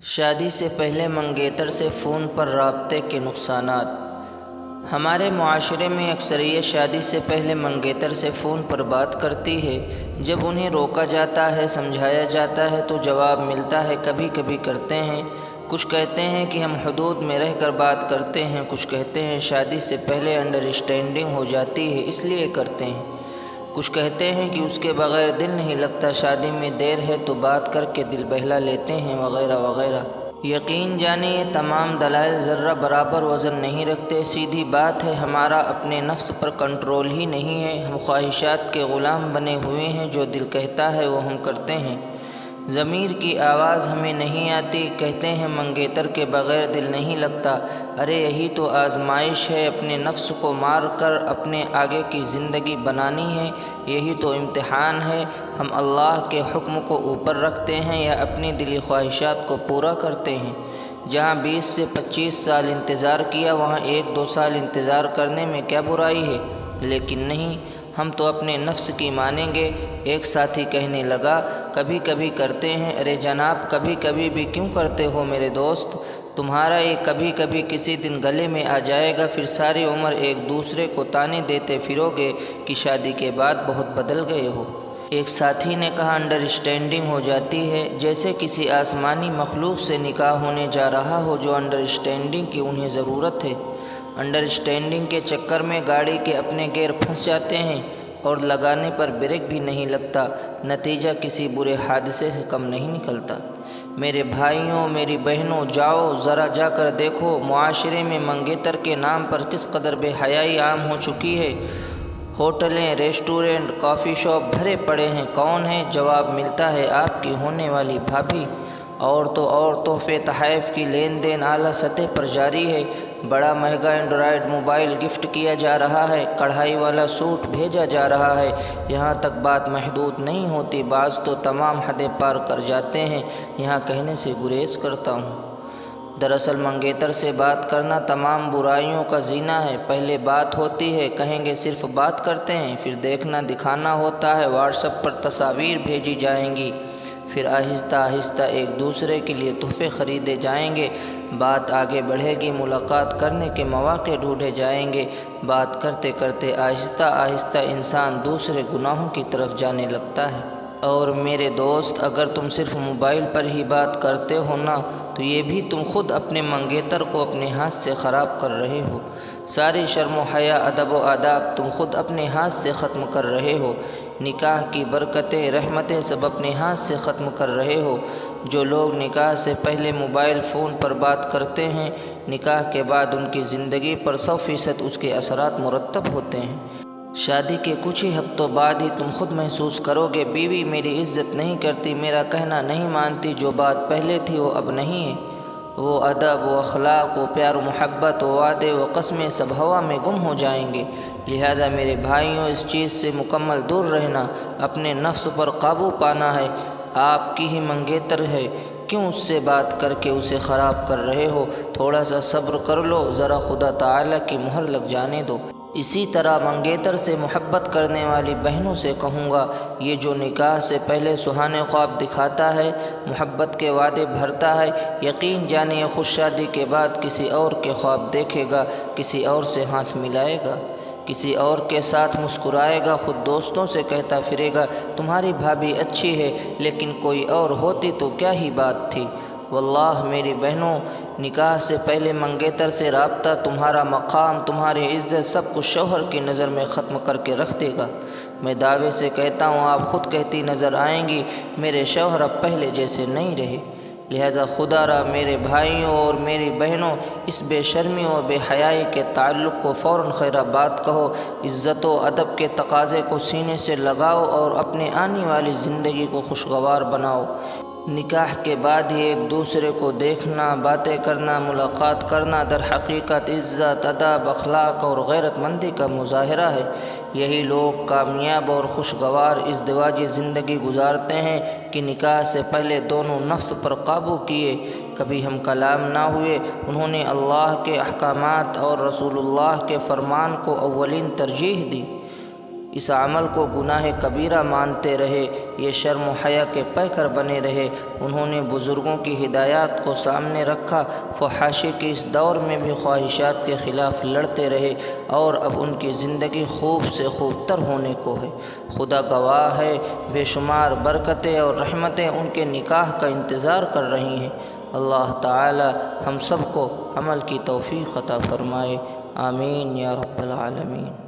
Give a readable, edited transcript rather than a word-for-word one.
شادی سے پہلے منگیتر سے فون پر رابطے کے نقصانات۔ ہمارے معاشرے میں اکثریت شادی سے پہلے منگیتر سے فون پر بات کرتی ہے۔ جب انہیں روکا جاتا ہے، سمجھایا جاتا ہے تو جواب ملتا ہے کبھی کبھی کرتے ہیں۔ کچھ کہتے ہیں کہ ہم حدود میں رہ کر بات کرتے ہیں، کچھ کہتے ہیں شادی سے پہلے انڈرسٹینڈنگ ہو جاتی ہے اس لیے کرتے ہیں، کچھ کہتے ہیں کہ اس کے بغیر دل نہیں لگتا، شادی میں دیر ہے تو بات کر کے دل بہلا لیتے ہیں، وغیرہ وغیرہ۔ یقین جانیں یہ تمام دلائل ذرہ برابر وزن نہیں رکھتے۔ سیدھی بات ہے، ہمارا اپنے نفس پر کنٹرول ہی نہیں ہے۔ ہم خواہشات کے غلام بنے ہوئے ہیں، جو دل کہتا ہے وہ ہم کرتے ہیں۔ ضمیر کی آواز ہمیں نہیں آتی۔ کہتے ہیں منگیتر کے بغیر دل نہیں لگتا۔ ارے یہی تو آزمائش ہے، اپنے نفس کو مار کر اپنے آگے کی زندگی بنانی ہے۔ یہی تو امتحان ہے، ہم اللہ کے حکم کو اوپر رکھتے ہیں یا اپنی دلی خواہشات کو پورا کرتے ہیں۔ جہاں 20 سے 25 سال انتظار کیا، وہاں 1-2 سال انتظار کرنے میں کیا برائی ہے؟ لیکن نہیں، ہم تو اپنے نفس کی مانیں گے۔ ایک ساتھی کہنے لگا، کبھی کبھی کرتے ہیں۔ ارے جناب، کبھی کبھی بھی کیوں کرتے ہو میرے دوست؟ تمہارا یہ کبھی کبھی کسی دن گلے میں آ جائے گا، پھر ساری عمر ایک دوسرے کو طعنے دیتے پھرو گے کہ شادی کے بعد بہت بدل گئے ہو۔ ایک ساتھی نے کہا، انڈرسٹینڈنگ ہو جاتی ہے، جیسے کسی آسمانی مخلوق سے نکاح ہونے جا رہا ہو جو انڈرسٹینڈنگ کی انہیں ضرورت ہے۔ انڈرسٹینڈنگ کے چکر میں گاڑی کے اپنے گیئر پھنس جاتے ہیں اور لگانے پر بریک بھی نہیں لگتا، نتیجہ کسی برے حادثے سے کم نہیں نکلتا۔ میرے بھائیوں، میری بہنوں، جاؤ ذرا جا کر دیکھو معاشرے میں منگیتر کے نام پر کس قدر بے حیائی عام ہو چکی ہے۔ ہوٹلیں، ریسٹورنٹ، کافی شاپ بھرے پڑے ہیں۔ کون ہے؟ جواب ملتا ہے آپ کی ہونے والی بھابھی۔ اور تو اور تحفے تحائف کی لین دین اعلیٰ سطح پر جاری ہے۔ بڑا مہنگا اینڈرائیڈ موبائل گفٹ کیا جا رہا ہے، کڑھائی والا سوٹ بھیجا جا رہا ہے۔ یہاں تک بات محدود نہیں ہوتی، بعض تو تمام حدیں پار کر جاتے ہیں۔ یہاں کہنے سے گریز کرتا ہوں۔ دراصل منگیتر سے بات کرنا تمام برائیوں کا زینہ ہے۔ پہلے بات ہوتی ہے، کہیں گے صرف بات کرتے ہیں، پھر دیکھنا دکھانا ہوتا ہے، واٹس ایپ پر تصاویر بھیجی جائیں گی، پھر آہستہ آہستہ ایک دوسرے کے لیے تحفے خریدے جائیں گے، بات آگے بڑھے گی، ملاقات کرنے کے مواقع ڈھونڈے جائیں گے، بات کرتے کرتے آہستہ آہستہ انسان دوسرے گناہوں کی طرف جانے لگتا ہے۔ اور میرے دوست، اگر تم صرف موبائل پر ہی بات کرتے ہو نا، تو یہ بھی تم خود اپنے منگیتر کو اپنے ہاتھ سے خراب کر رہے ہو۔ ساری شرم و حیا، ادب و آداب تم خود اپنے ہاتھ سے ختم کر رہے ہو۔ نکاح کی برکتیں، رحمتیں سب اپنے ہاتھ سے ختم کر رہے ہو۔ جو لوگ نکاح سے پہلے موبائل فون پر بات کرتے ہیں، نکاح کے بعد ان کی زندگی پر 100% اس کے اثرات مرتب ہوتے ہیں۔ شادی کے کچھ ہی ہفتوں بعد ہی تم خود محسوس کرو گے، بیوی میری عزت نہیں کرتی، میرا کہنا نہیں مانتی، جو بات پہلے تھی وہ اب نہیں ہے۔ وہ ادب، وہ اخلاق، وہ پیار و محبت، وہ وعدے، وہ قسمیں سب ہوا میں گم ہو جائیں گے۔ لہذا میرے بھائیوں، اس چیز سے مکمل دور رہنا، اپنے نفس پر قابو پانا ہے۔ آپ کی ہی منگیتر ہے، کیوں اس سے بات کر کے اسے خراب کر رہے ہو؟ تھوڑا سا صبر کر لو، ذرا خدا تعالیٰ کی مہر لگ جانے دو۔ اسی طرح منگیتر سے محبت کرنے والی بہنوں سے کہوں گا، یہ جو نکاح سے پہلے سہانے خواب دکھاتا ہے، محبت کے وعدے بھرتا ہے، یقین جانیں یہ خوش شادی کے بعد کسی اور کے خواب دیکھے گا، کسی اور سے ہاتھ ملائے گا، کسی اور کے ساتھ مسکرائے گا، خود دوستوں سے کہتا پھرے گا تمہاری بھابھی اچھی ہے، لیکن کوئی اور ہوتی تو کیا ہی بات تھی۔ واللہ میری بہنوں، نکاح سے پہلے منگیتر سے رابطہ تمہارا مقام، تمہاری عزت، سب کچھ شوہر کی نظر میں ختم کر کے رکھ دے گا۔ میں دعوے سے کہتا ہوں، آپ خود کہتی نظر آئیں گی، میرے شوہر اب پہلے جیسے نہیں رہے۔ لہذا خدا را میرے بھائیوں اور میری بہنوں، اس بے شرمی اور بے حیائی کے تعلق کو فوراً خیر آباد کہو، عزت و ادب کے تقاضے کو سینے سے لگاؤ اور اپنے آنے والی زندگی کو خوشگوار بناؤ۔ نکاح کے بعد ہی ایک دوسرے کو دیکھنا، باتیں کرنا، ملاقات کرنا در حقیقت عزت، ادب، اخلاق اور غیرت مندی کا مظاہرہ ہے۔ یہی لوگ کامیاب اور خوشگوار ازدواجی زندگی گزارتے ہیں کہ نکاح سے پہلے دونوں نفس پر قابو کیے، کبھی ہم کلام نہ ہوئے، انہوں نے اللہ کے احکامات اور رسول اللہ کے فرمان کو اولین ترجیح دی۔ اس عمل کو گناہ کبیرہ مانتے رہے، یہ شرم و حیا کے پیکر بنے رہے۔ انہوں نے بزرگوں کی ہدایات کو سامنے رکھا، فحاشی کے اس دور میں بھی خواہشات کے خلاف لڑتے رہے، اور اب ان کی زندگی خوب سے خوب تر ہونے کو ہے۔ خدا گواہ ہے، بے شمار برکتیں اور رحمتیں ان کے نکاح کا انتظار کر رہی ہیں۔ اللہ تعالی ہم سب کو عمل کی توفیق عطا فرمائے، آمین یا رب العالمین۔